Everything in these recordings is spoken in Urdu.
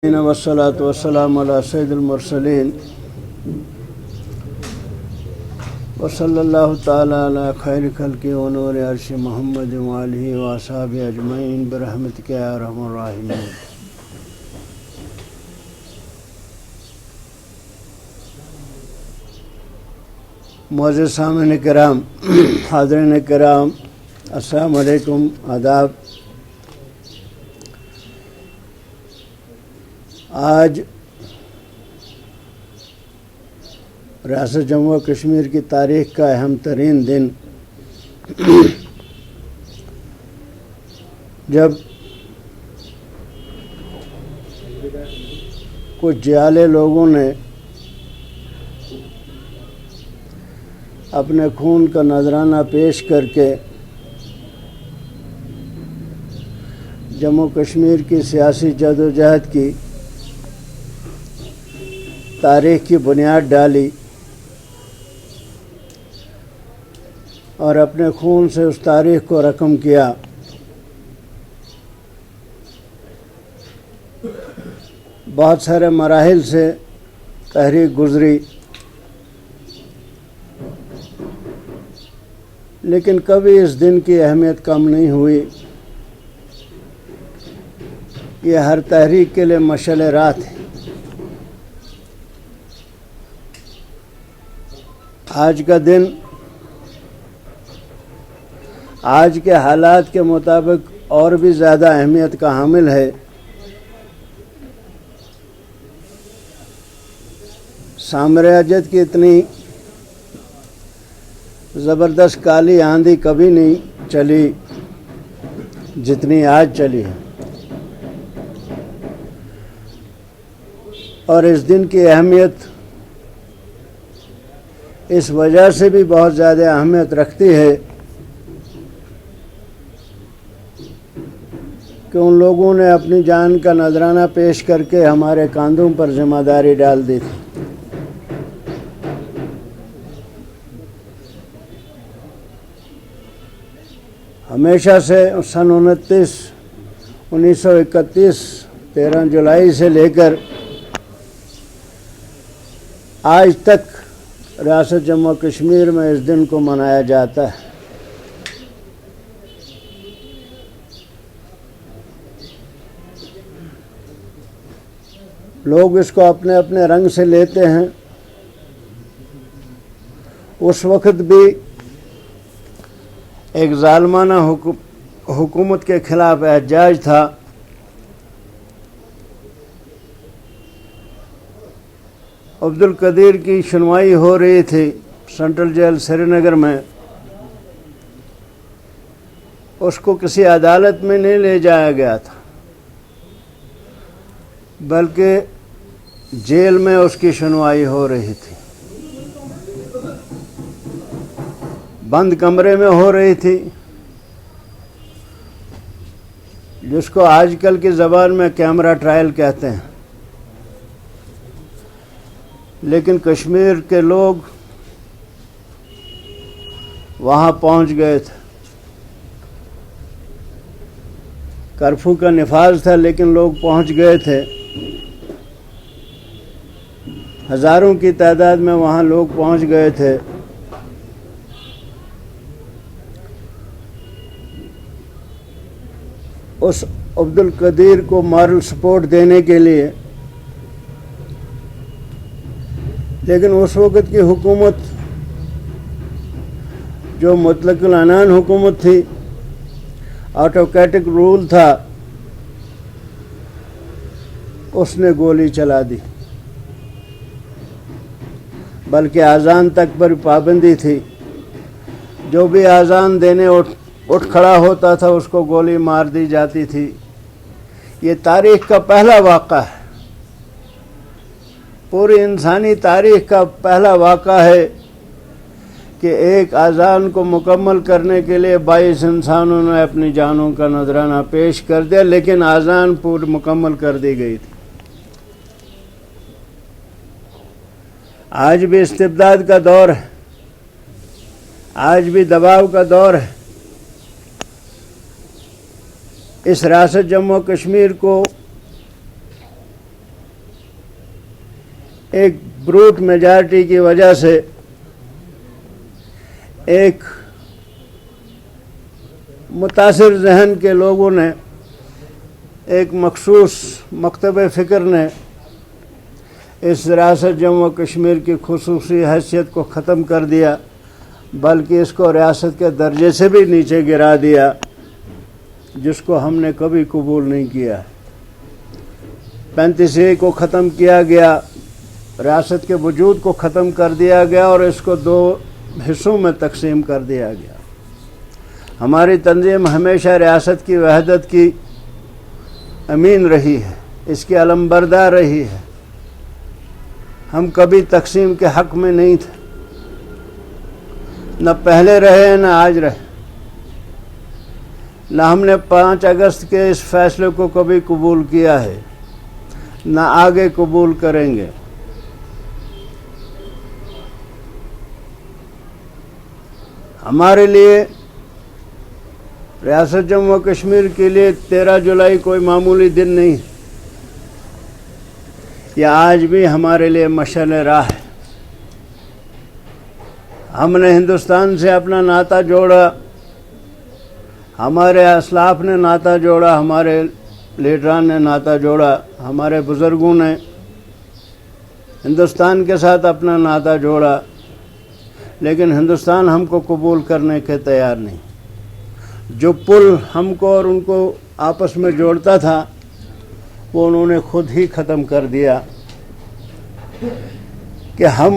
والصلاة والسلام على سید المرسلین وصلی اللہ تعالی علی خیر خلق ونور عرش محمد وآلہ واصحابہ اجمعین برحمتک یا ارحم الراحمین۔ معزز سامعین کرام، حاضرین کرام، السلام علیکم، آداب۔ آج ریاست جموں و کشمیر کی تاریخ کا اہم ترین دن، جب کچھ جیالے لوگوں نے اپنے خون کا نذرانہ پیش کر کے جموں کشمیر کی سیاسی جدوجہد کی تاریخ کی بنیاد ڈالی اور اپنے خون سے اس تاریخ کو رقم کیا۔ بہت سارے مراحل سے تحریک گزری، لیکن کبھی اس دن کی اہمیت کم نہیں ہوئی۔ یہ ہر تحریک کے لیے مشعل راہ تھی۔ آج کا دن آج کے حالات کے مطابق اور بھی زیادہ اہمیت کا حامل ہے۔ سامراجیت کی اتنی زبردست کالی آندھی کبھی نہیں چلی جتنی آج چلی ہے، اور اس دن کی اہمیت اس وجہ سے بھی بہت زیادہ اہمیت رکھتی ہے کہ ان لوگوں نے اپنی جان کا نذرانہ پیش کر کے ہمارے کاندھوں پر ذمہ داری ڈال دی تھی۔ ہمیشہ سے سن 1931 13 جولائی سے لے کر آج تک ریاست جموں کشمیر میں اس دن کو منایا جاتا ہے۔ لوگ اس کو اپنے اپنے رنگ سے لیتے ہیں۔ اس وقت بھی ایک ظالمانہ حکومت کے خلاف احتجاج تھا۔ عبدالقدیر کی سنوائی ہو رہی تھی سینٹرل جیل سری نگر میں۔ اس کو کسی عدالت میں نہیں لے جایا گیا تھا، بلکہ جیل میں اس کی سنوائی ہو رہی تھی، بند کمرے میں ہو رہی تھی، جس کو آج کل کی زبان میں کیمرہ ٹرائل کہتے ہیں۔ لیکن کشمیر کے لوگ وہاں پہنچ گئے تھے۔ کرفیو کا نفاذ تھا، لیکن لوگ پہنچ گئے تھے۔ ہزاروں کی تعداد میں وہاں لوگ پہنچ گئے تھے۔ اس عبدالقدیر کو مارل سپورٹ دینے کے لیے، لیکن اس وقت کی حکومت جو مطلق العنان حکومت تھی، آٹوکریٹک رول تھا، اس نے گولی چلا دی، بلکہ اذان تک پر پابندی تھی۔ جو بھی اذان دینے اٹھ کھڑا ہوتا تھا اس کو گولی مار دی جاتی تھی۔ یہ تاریخ کا پہلا واقعہ ہے، پوری انسانی تاریخ کا پہلا واقعہ ہے کہ ایک اذان کو مکمل کرنے کے لیے 22 انسانوں نے اپنی جانوں کا نذرانہ پیش کر دیا، لیکن اذان پوری مکمل کر دی گئی تھی۔ آج بھی استبداد کا دور ہے، آج بھی دباؤ کا دور ہے۔ اس ریاست جموں کشمیر کو ایک بروٹ میجارٹی کی وجہ سے ایک متاثر ذہن کے لوگوں نے، ایک مخصوص مکتب فکر نے اس ریاست جموں و کشمیر کی خصوصی حیثیت کو ختم کر دیا، بلکہ اس کو ریاست کے درجے سے بھی نیچے گرا دیا، جس کو ہم نے کبھی قبول نہیں کیا۔ 35A کو ختم کیا گیا، ریاست کے وجود کو ختم کر دیا گیا اور اس کو 2 حصوں میں تقسیم کر دیا گیا۔ ہماری تنظیم ہمیشہ ریاست کی وحدت کی امین رہی ہے، اس کی علمبردار رہی ہے۔ ہم کبھی تقسیم کے حق میں نہیں تھے، نہ پہلے رہے نہ آج رہے، نہ ہم نے 5 اگست کے اس فیصلے کو کبھی قبول کیا ہے، نہ آگے قبول کریں گے۔ ہمارے لیے، ریاست جموں و کشمیر کے لیے 13 جولائی کوئی معمولی دن نہیں، یہ آج بھی ہمارے لیے مشعل راہ ہے۔ ہم نے ہندوستان سے اپنا ناطہ جوڑا، ہمارے اسلاف نے ناطہ جوڑا، ہمارے لیڈران نے ناطہ جوڑا، ہمارے بزرگوں نے ہندوستان کے ساتھ اپنا ناطہ جوڑا، لیکن ہندوستان ہم کو قبول کرنے کے تیار نہیں۔ جو پل ہم کو اور ان کو آپس میں جوڑتا تھا وہ انہوں نے خود ہی ختم کر دیا کہ ہم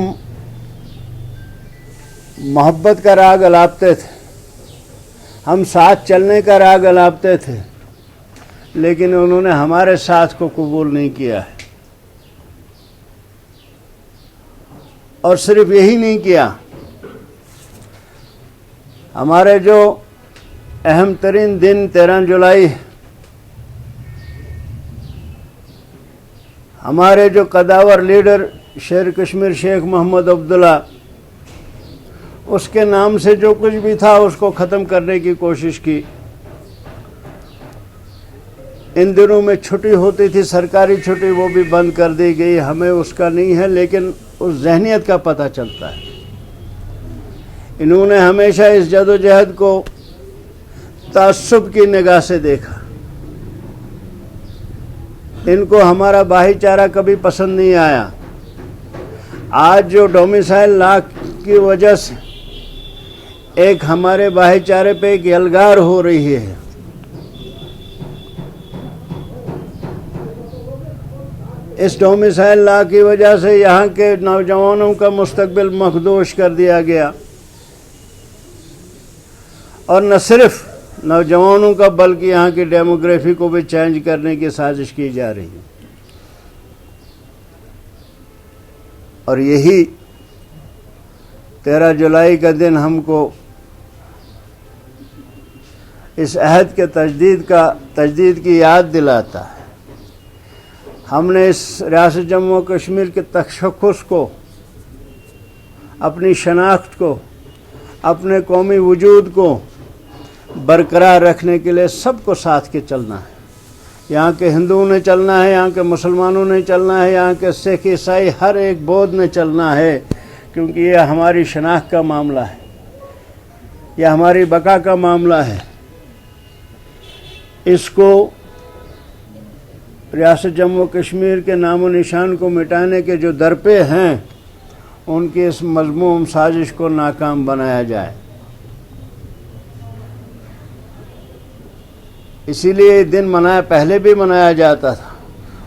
محبت کا راگ الاپتے تھے، ہم ساتھ چلنے کا راگ الاپتے تھے، لیکن انہوں نے ہمارے ساتھ کو قبول نہیں کیا ہے۔ اور صرف یہی نہیں کیا، ہمارے جو اہم ترین دن 13 جولائی، ہمارے جو قداور لیڈر شیر کشمیر شیخ محمد عبداللہ، اس کے نام سے جو کچھ بھی تھا اس کو ختم کرنے کی کوشش کی۔ ان دنوں میں چھٹی ہوتی تھی، سرکاری چھٹی، وہ بھی بند کر دی گئی، ہمیں اس کا نہیں ہے، لیکن اس ذہنیت کا پتہ چلتا ہے۔ انہوں نے ہمیشہ اس جدوجہد کو تعصب کی نگاہ سے دیکھا، ان کو ہمارا بھائی چارہ کبھی پسند نہیں آیا۔ آج جو ڈومیسائل لا کی وجہ سے ایک ہمارے بھائی چارے پہ ایک یلغار ہو رہی ہے، اس ڈومیسائل لا کی وجہ سے یہاں کے نوجوانوں کا مستقبل مخدوش کر دیا گیا، اور نہ صرف نوجوانوں کا بلکہ یہاں کی ڈیموگرافی کو بھی چینج کرنے کی سازش کی جا رہی ہے۔ اور یہی 13 جولائی کا دن ہم کو اس عہد کے تجدید کی یاد دلاتا ہے۔ ہم نے اس ریاست جموں و کشمیر کے تشخص کو، اپنی شناخت کو، اپنے قومی وجود کو برقرار رکھنے کے لیے سب کو ساتھ کے چلنا ہے۔ یہاں کے ہندوؤں نے چلنا ہے، یہاں کے مسلمانوں نے چلنا ہے، یہاں کے سکھ عیسائی ہر ایک بودھ نے چلنا ہے، کیونکہ یہ ہماری شناخت کا معاملہ ہے، یہ ہماری بقا کا معاملہ ہے۔ اس کو ریاست جموں و کشمیر کے نام و نشان کو مٹانے کے جو درپے ہیں، ان کی اس مذموم سازش کو ناکام بنایا جائے۔ اسی لیے یہ دن پہلے بھی منایا جاتا تھا،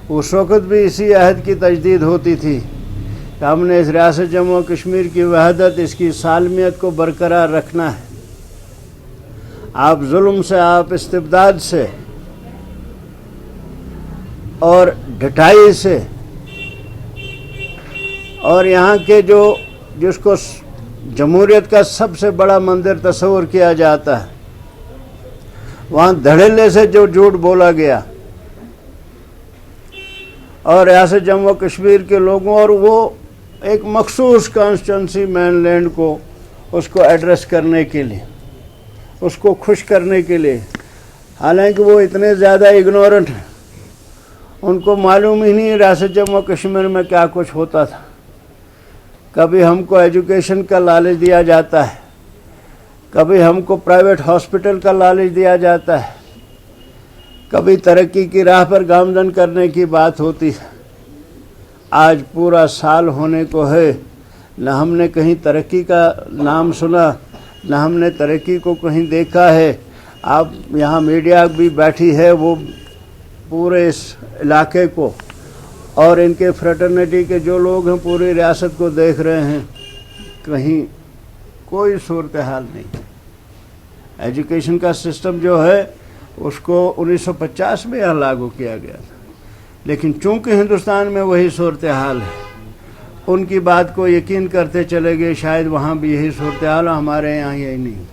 اس وقت بھی اسی عہد کی تجدید ہوتی تھی کہ ہم نے اس ریاست جموں و کشمیر کی وحدت، اس کی سالمیت کو برقرار رکھنا ہے۔ آپ ظلم سے، آپ استبداد سے اور ڈھٹائی سے، اور یہاں کے جس کو جمہوریت کا سب سے بڑا مندر تصور کیا جاتا ہے، وہاں دھڑلے سے جو جھوٹ بولا گیا، اور ریاست جموں و کشمیر کے لوگوں اور وہ ایک مخصوص کانسٹیٹنسی مین لینڈ کو، اس کو ایڈریس کرنے کے لیے، اس کو خوش کرنے کے لیے، حالانکہ وہ اتنے زیادہ اگنورنٹ ہیں، ان کو معلوم ہی نہیں ریاست جموں کشمیر میں کیا کچھ ہوتا تھا. کبھی ہم کو ایجوکیشن کا لالچ دیا جاتا ہے، کبھی ہم کو پرائیویٹ ہاسپٹل کا لالچ دیا جاتا ہے، کبھی ترقی کی راہ پر گامزن کرنے کی بات ہوتی ہے. آج پورا سال ہونے کو ہے، نہ ہم نے کہیں ترقی کا نام سنا، نہ ہم نے ترقی کو کہیں دیکھا ہے. آپ یہاں میڈیا بھی بیٹھی ہے، وہ پورے اس علاقے کو اور ان کے فریٹرنیٹی کے جو لوگ ہیں پوری ریاست کو دیکھ رہے ہیں. کہیں کوئی صورتحال نہیں. ایجوکیشن کا سسٹم جو ہے اس کو 1950 میں یہاں لاگو کیا گیا تھا، لیکن چونکہ ہندوستان میں وہی صورتحال ہے، ان کی بات کو یقین کرتے چلے گئے شاید وہاں بھی یہی صورتحال، ہمارے یہاں یہی نہیں.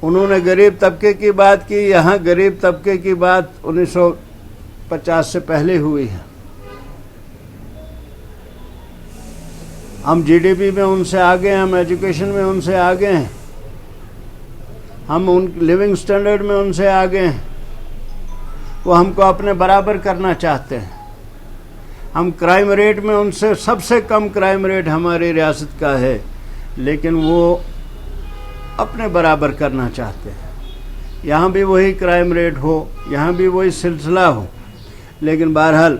انہوں نے غریب طبقے کی بات کی، یہاں غریب طبقے کی بات 1950 سے پہلے ہوئی ہے. ہم جی ڈی پی میں ان سے آگے ہیں، ہم ایجوکیشن میں ان سے آگے ہیں، ہم ان لیونگ سٹینڈرڈ میں ان سے آگے ہیں. وہ ہم کو اپنے برابر کرنا چاہتے ہیں. ہم کرائم ریٹ میں ان سے سب سے کم کرائم ریٹ ہماری ریاست کا ہے، لیکن وہ اپنے برابر کرنا چاہتے ہیں. یہاں بھی وہی کرائم ریٹ ہو، یہاں بھی وہی سلسلہ ہو، لیکن بہرحال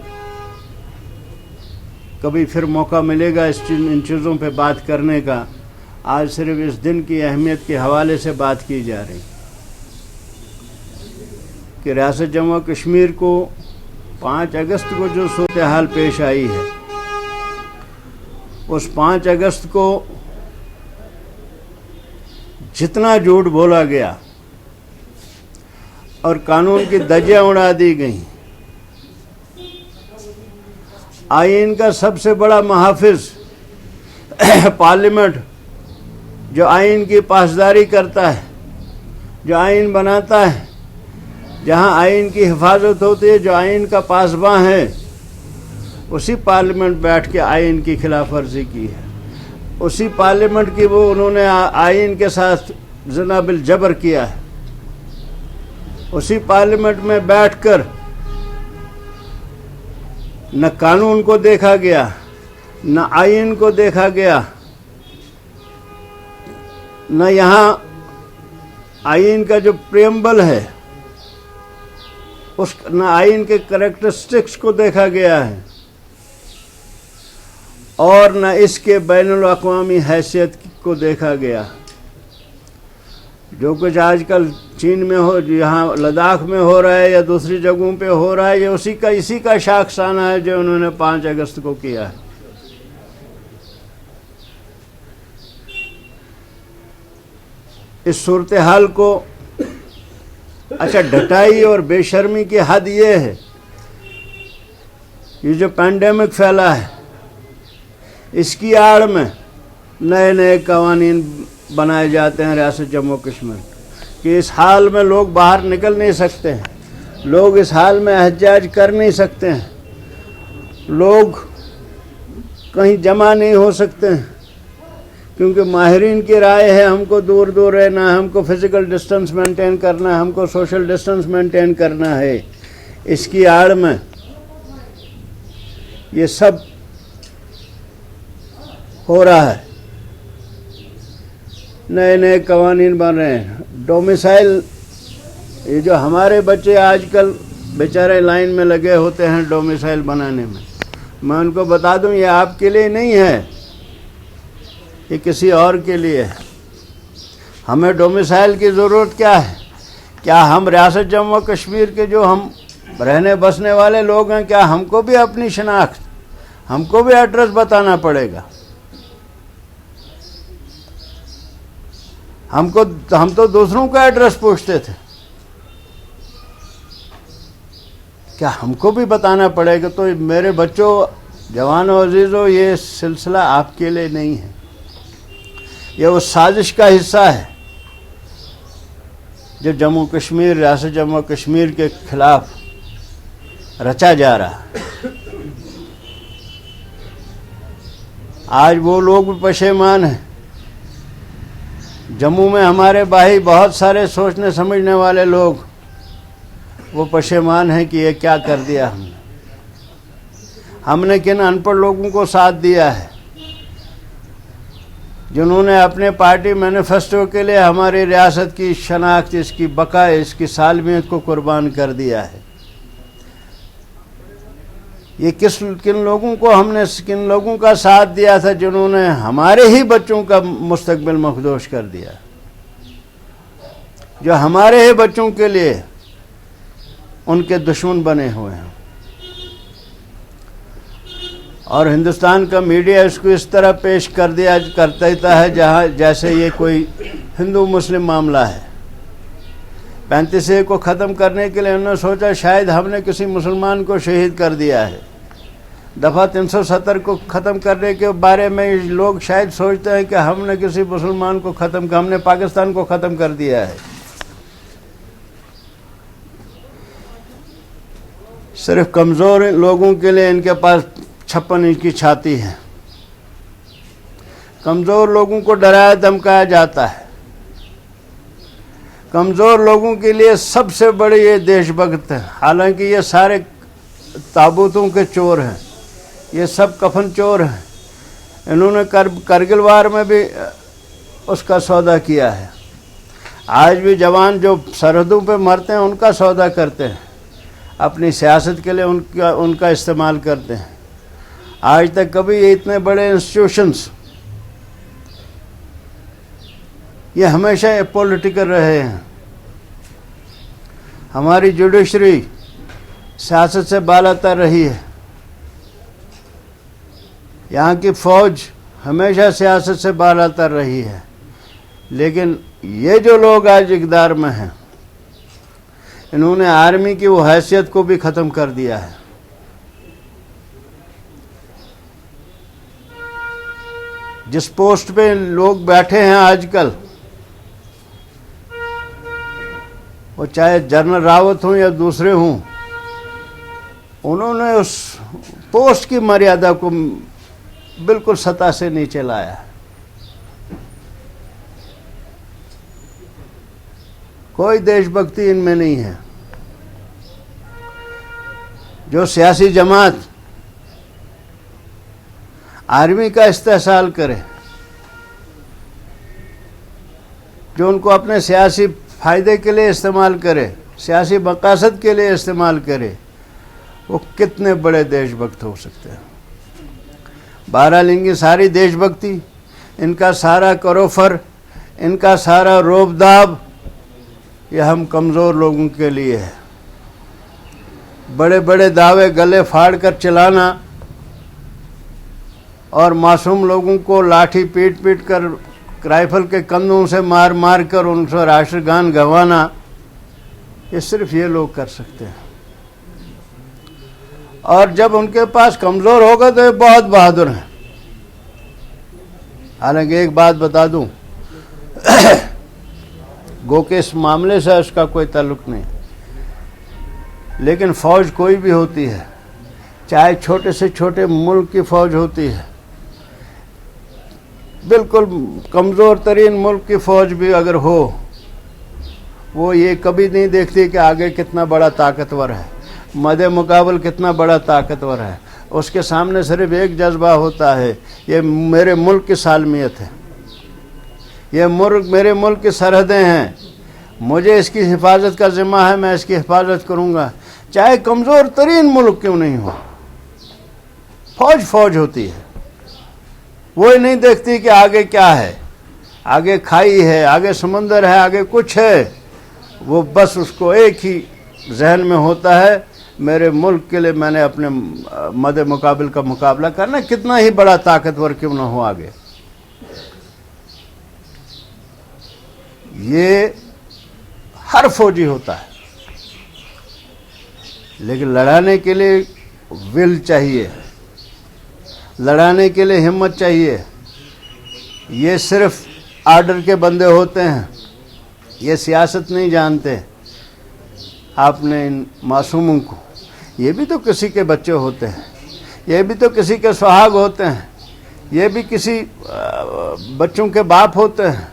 کبھی پھر موقع ملے گا ان چیزوں پہ بات کرنے کا. آج صرف اس دن کی اہمیت کے حوالے سے بات کی جا رہی کہ ریاست جموں کشمیر کو 5 اگست کو جو صورتحال پیش آئی ہے، اس 5 اگست کو جتنا جھوٹ بولا گیا اور قانون کی دھجیاں اڑا دی گئیں. آئین کا سب سے بڑا محافظ پارلیمنٹ، جو آئین کی پاسداری کرتا ہے، جو آئین بناتا ہے، جہاں آئین کی حفاظت ہوتی ہے، جو آئین کا پاسباں ہے، اسی پارلیمنٹ بیٹھ کے آئین کی خلاف ورزی کی ہے. اسی پارلیمنٹ کی وہ انہوں نے آئین کے ساتھ زنا بالجبر کیا ہے. اسی پارلیمنٹ میں بیٹھ کر نہ قانون کو دیکھا گیا، نہ آئین کو دیکھا گیا، نہ یہاں آئین کا جو پریمبل ہے نہ آئین کے کریکٹرسٹکس کو دیکھا گیا ہے، اور نہ اس کے بین الاقوامی حیثیت کو دیکھا گیا. جو کچھ آج کل چین میں ہو، یہاں لداخ میں ہو رہا ہے یا دوسری جگہوں پہ ہو رہا ہے، یہ اسی کا شاخسانہ ہے جو انہوں نے 5 اگست کو کیا ہے. اس صورتحال کو اچھا ڈھٹائی اور بے شرمی کی حد یہ ہے، یہ جو پینڈیمک پھیلا ہے اس کی آڑ میں نئے قوانین بنائے جاتے ہیں ریاست جموں کشمیر کہ اس حال میں لوگ باہر نکل نہیں سکتے ہیں، لوگ اس حال میں احتجاج کر نہیں سکتے ہیں، لوگ کہیں جمع نہیں ہو سکتے ہیں، کیونکہ ماہرین کی رائے ہے ہم کو دور دور رہنا ہے، ہم کو فزیکل ڈسٹنس مینٹین کرنا ہے، ہم کو سوشل ڈسٹنس مینٹین کرنا ہے. اس کی آڑ میں یہ سب ہو رہا ہے. نئے قوانین بن رہے ہیں. ڈومیسائل، یہ جو ہمارے بچے آج کل بیچارے لائن میں لگے ہوتے ہیں ڈومیسائل بنانے میں ان کو بتا دوں یہ آپ کے لیے نہیں ہے، یہ کسی اور کے لیے ہے. ہمیں ڈومیسائل کی ضرورت کیا ہے؟ کیا ہم ریاست جموں کشمیر کے جو ہم رہنے بسنے والے لوگ ہیں، کیا ہم کو بھی اپنی شناخت، ہم کو بھی ایڈریس بتانا پڑے گا؟ ہم تو دوسروں کا ایڈریس پوچھتے تھے، کیا ہم کو بھی بتانا پڑے گا؟ تو میرے بچوں، جوانوں، عزیزوں، یہ سلسلہ آپ کے لیے نہیں ہے، یہ اس سازش کا حصہ ہے جو جموں کشمیر، ریاست جموں کشمیر کے خلاف رچا جا رہا ہے. آج وہ لوگ بھی پشیمان ہیں. جموں میں ہمارے بھائی بہت سارے سوچنے سمجھنے والے لوگ وہ پشیمان ہیں کہ یہ کیا کر دیا ہم نے کن ان پڑھ لوگوں کو ساتھ دیا ہے جنہوں نے اپنے پارٹی مینیفیسٹو کے لیے ہماری ریاست کی شناخت، اس کی بقا، اس کی سالمیت کو قربان کر دیا ہے۔ یہ کن لوگوں کا ساتھ دیا تھا جنہوں نے ہمارے ہی بچوں کا مستقبل مخدوش کر دیا، جو ہمارے ہی بچوں کے لیے ان کے دشمن بنے ہوئے ہیں۔ اور ہندوستان کا میڈیا اس کو اس طرح پیش کرتا ہے جیسے یہ کوئی ہندو مسلم معاملہ ہے۔ 35 کو ختم کرنے کے لیے انہوں نے سوچا شاید ہم نے کسی مسلمان کو شہید کر دیا ہے۔ دفعہ 370 کو ختم کرنے کے بارے میں لوگ شاید سوچتے ہیں کہ ہم نے کسی مسلمان کو ہم نے پاکستان کو ختم کر دیا ہے۔ صرف کمزور لوگوں کے لیے ان کے پاس 56 انچ کی چھاتی ہے۔ کمزور لوگوں کو ڈرایا دھمکایا جاتا ہے۔ کمزور لوگوں کے لیے سب سے بڑے یہ دیش بھگت ہیں، حالانکہ یہ سارے تابوتوں کے چور ہیں، یہ سب کفن چور ہیں۔ انہوں نے کرگل وار میں بھی اس کا سودا کیا ہے۔ آج بھی جوان جو سرحدوں پہ مرتے ہیں ان کا سودا کرتے ہیں، اپنی سیاست کے لیے ان کا استعمال کرتے ہیں۔ آج تک کبھی یہ اتنے بڑے انسٹیٹیوشنز یہ ہمیشہ پولیٹیکل رہے ہیں۔ ہماری جوڈیشری سیاست سے بالا تر رہی ہے، یہاں کی فوج ہمیشہ سیاست سے بالا تر رہی ہے، لیکن یہ جو لوگ آج اقتدار میں ہیں انہوں نے آرمی کی وہ حیثیت کو بھی ختم کر دیا ہے۔ جس پوسٹ پہ لوگ بیٹھے ہیں آج کل، وہ چاہے جنرل راوت ہوں یا دوسرے ہوں، انہوں نے اس پوسٹ کی مریادہ کو بالکل سطح سے نیچے لایا۔ کوئی دیش بھکتی ان میں نہیں ہے۔ جو سیاسی جماعت آرمی کا استحصال کرے، جو ان کو اپنے سیاسی فائدے کے لیے استعمال کرے، سیاسی مقاصد کے لیے استعمال کرے، وہ کتنے بڑے دیش بھکت ہو سکتے ہیں۔ بہرحال ان کی ساری دیش بھکتی، ان کا سارا کروفر، ان کا سارا روب داب یہ ہم کمزور لوگوں کے لیے ہے۔ بڑے بڑے دعوے گلے پھاڑ کر چلانا اور معصوم لوگوں کو لاٹھی پیٹ کر رائفل کے کندھوں سے مار کر ان سے راشٹر گان گوانا، یہ صرف یہ لوگ کر سکتے ہیں۔ اور جب ان کے پاس کمزور ہوگا تو یہ بہت بہادر ہیں۔ حالانکہ ایک بات بتا دوں، گو کہ اس معاملے سے اس کا کوئی تعلق نہیں، لیکن فوج کوئی بھی ہوتی ہے، چاہے چھوٹے سے چھوٹے ملک کی فوج ہوتی ہے، بالکل کمزور ترین ملک کی فوج بھی اگر ہو، وہ یہ کبھی نہیں دیکھتی کہ آگے کتنا بڑا طاقتور ہے، مد مقابل کتنا بڑا طاقتور ہے۔ اس کے سامنے صرف ایک جذبہ ہوتا ہے، یہ میرے ملک کی سالمیت ہے، یہ میرے ملک کی سرحدیں ہیں، مجھے اس کی حفاظت کا ذمہ ہے، میں اس کی حفاظت کروں گا، چاہے کمزور ترین ملک کیوں نہیں ہو۔ فوج ہوتی ہے، وہی نہیں دیکھتی کہ آگے کیا ہے، آگے کھائی ہے، آگے سمندر ہے، آگے کچھ ہے، وہ بس اس کو ایک ہی ذہن میں ہوتا ہے، میرے ملک کے لیے میں نے اپنے مد مقابل کا مقابلہ کرنا، کتنا ہی بڑا طاقتور کیوں نہ ہو آگے۔ یہ ہر فوجی ہوتا ہے، لیکن لڑانے کے لیے ول چاہیے، لڑانے کے لیے ہمت چاہیے۔ یہ صرف آرڈر کے بندے ہوتے ہیں، یہ سیاست نہیں جانتے۔ آپ نے ان معصوموں کو، یہ بھی تو کسی کے بچے ہوتے ہیں، یہ بھی تو کسی کے سہاگ ہوتے ہیں، یہ بھی کسی بچوں کے باپ ہوتے ہیں،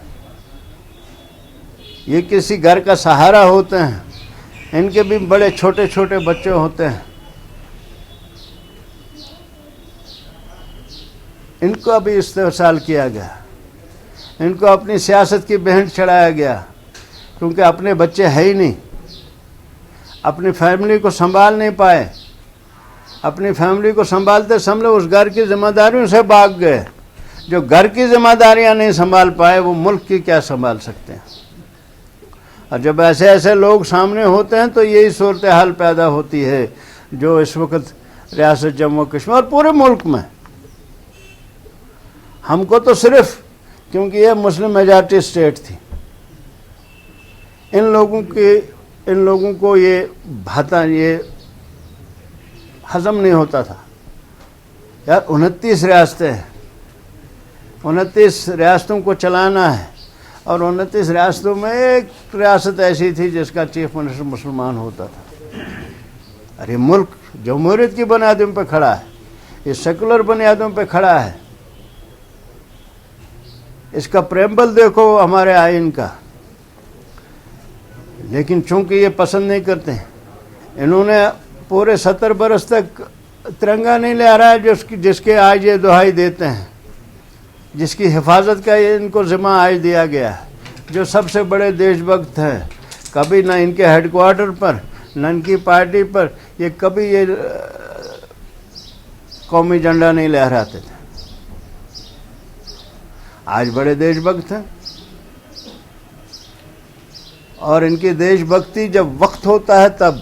یہ کسی گھر کا سہارا ہوتے ہیں۔ ان کے بھی بڑے چھوٹے چھوٹے بچے ہوتے ہیں، ان کو بھی استحصال کیا گیا، ان کو اپنی سیاست کی بہن چڑھایا گیا، کیونکہ اپنے بچے ہے ہی نہیں، اپنی فیملی کو سنبھال نہیں پائے، اپنی فیملی کو سنبھالتے سنبھلے اس گھر کی ذمہ داریوں سے بھاگ گئے۔ جو گھر کی ذمہ داریاں نہیں سنبھال پائے وہ ملک کی کیا سنبھال سکتے ہیں؟ اور جب ایسے ایسے لوگ سامنے ہوتے ہیں تو یہی صورتحال پیدا ہوتی ہے جو اس وقت ریاست جموں و کشمیر اور پورے ملک میں۔ ہم کو تو صرف کیونکہ یہ مسلم میجارٹی اسٹیٹ تھی، ان لوگوں کو یہ ہضم نہیں ہوتا تھا۔ یار 29 ریاستیں ہیں، 29 ریاستوں کو چلانا ہے، اور 29 ریاستوں میں ایک ریاست ایسی تھی جس کا چیف منسٹر مسلمان ہوتا تھا۔ اور یہ ملک جمہوریت کی بنیادوں پہ کھڑا ہے، یہ سیکولر بنیادوں پہ کھڑا ہے۔ اس کا پریمبل دیکھو ہمارے آئین کا، لیکن چونکہ یہ پسند نہیں کرتے، انہوں نے پورے 70 برس تک ترنگا نہیں لہرایا جس کے آج یہ دہائی دیتے ہیں، جس کی حفاظت کا ان کو ذمہ آج دیا گیا ہے، جو سب سے بڑے دیش بھکت ہیں۔ کبھی نہ ان کے ہیڈ کوارٹر پر نہ ان کی پارٹی پر یہ کبھی یہ قومی جھنڈا نہیں لہراتے تھے، آج بڑے دیش بھکت ہیں۔ اور ان کی دیش بھکتی جب وقت ہوتا ہے تب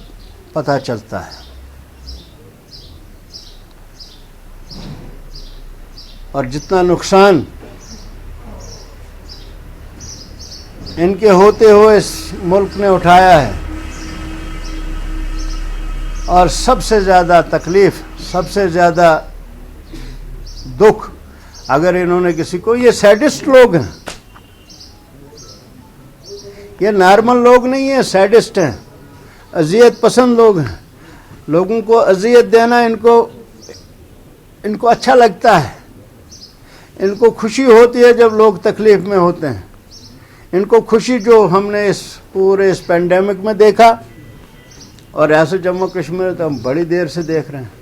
پتہ چلتا ہے، اور جتنا نقصان ان کے ہوتے ہوئے اس ملک نے اٹھایا ہے، اور سب سے زیادہ تکلیف، سب سے زیادہ دکھ اگر انہوں نے کسی کو، یہ سیڈسٹ لوگ ہیں، یہ نارمل لوگ نہیں ہیں، سیڈسٹ ہیں، اذیت پسند لوگ ہیں۔ لوگوں کو اذیت دینا ان کو اچھا لگتا ہے، ان کو خوشی ہوتی ہے جب لوگ تکلیف میں ہوتے ہیں، ان کو خوشی جو ہم نے اس پینڈیمک میں دیکھا، اور ریاست جموں کشمیر تو ہم بڑی دیر سے دیکھ رہے ہیں،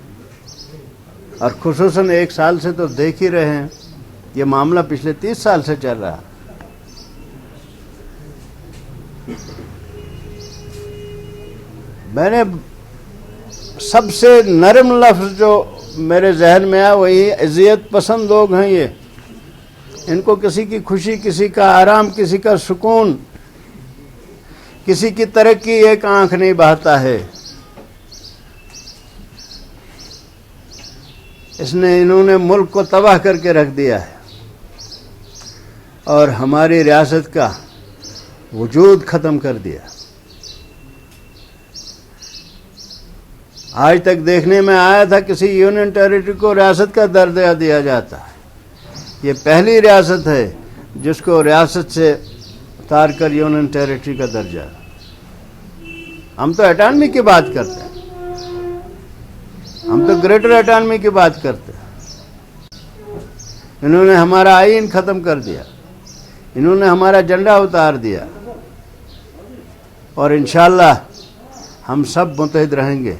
اور خصوصاً 1 سال سے تو دیکھ ہی رہے ہیں، یہ معاملہ پچھلے 30 سال سے چل رہا ہے۔ میں نے سب سے نرم لفظ جو میرے ذہن میں آیا وہی اذیت پسند لوگ ہیں یہ، ان کو کسی کی خوشی، کسی کا آرام، کسی کا سکون، کسی کی ترقی ایک آنکھ نہیں بہتا ہے۔ انہوں نے ملک کو تباہ کر کے رکھ دیا ہے، اور ہماری ریاست کا وجود ختم کر دیا۔ آج تک دیکھنے میں آیا تھا کسی یونین ٹیریٹری کو ریاست کا درجہ دیا جاتا ہے، یہ پہلی ریاست ہے جس کو ریاست سے اتار کر یونین ٹیریٹری کا درجہ۔ ہم تو اٹانومی کی بات کرتے ہیں، ہم تو گریٹر اٹانومی کی بات کرتے ہیں۔ انہوں نے ہمارا آئین ختم کر دیا، انہوں نے ہمارا جھنڈا اتار دیا، اور انشاءاللہ ہم سب متحد رہیں گے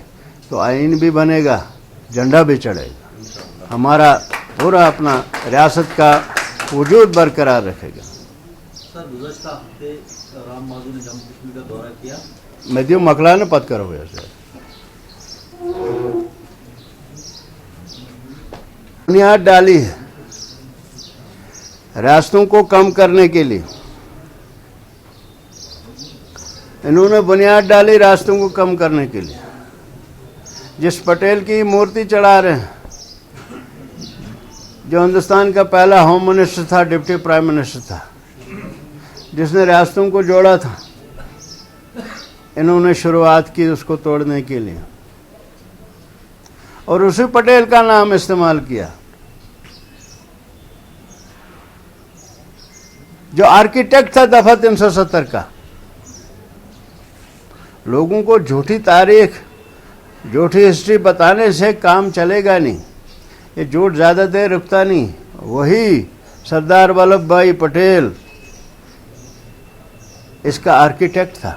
تو آئین بھی بنے گا، جھنڈا بھی چڑھے گا، ہمارا پورا اپنا ریاست کا وجود برقرار رکھے گا۔ سر گزشتہ ہفتے رام مادھو نے جموں کشمیر کا دورہ کیا۔ میں مکلا نے پت کرو ایسے بنیاد ڈالی ہے ریاستوں کو کم کرنے کے لیے، انہوں نے بنیاد ڈالی ریاستوں کو کم کرنے کے لیے۔ جس پٹیل کی مورتی چڑھا رہے ہیں، جو ہندوستان کا پہلا ہوم منسٹر تھا، ڈپٹی پرائم منسٹر تھا، جس نے ریاستوں کو جوڑا تھا، انہوں نے شروعات کی اس کو توڑنے کے لیے، اور اسی پٹیل کا نام استعمال کیا جو آرکیٹیکٹ تھا دفعہ 370 کا۔ لوگوں کو جھوٹی تاریخ، جھوٹی ہسٹری بتانے سے کام چلے گا نہیں، یہ جھوٹ زیادہ دیر رکتا نہیں۔ وہی سردار ولبھ بھائی پٹیل اس کا آرکیٹیکٹ تھا،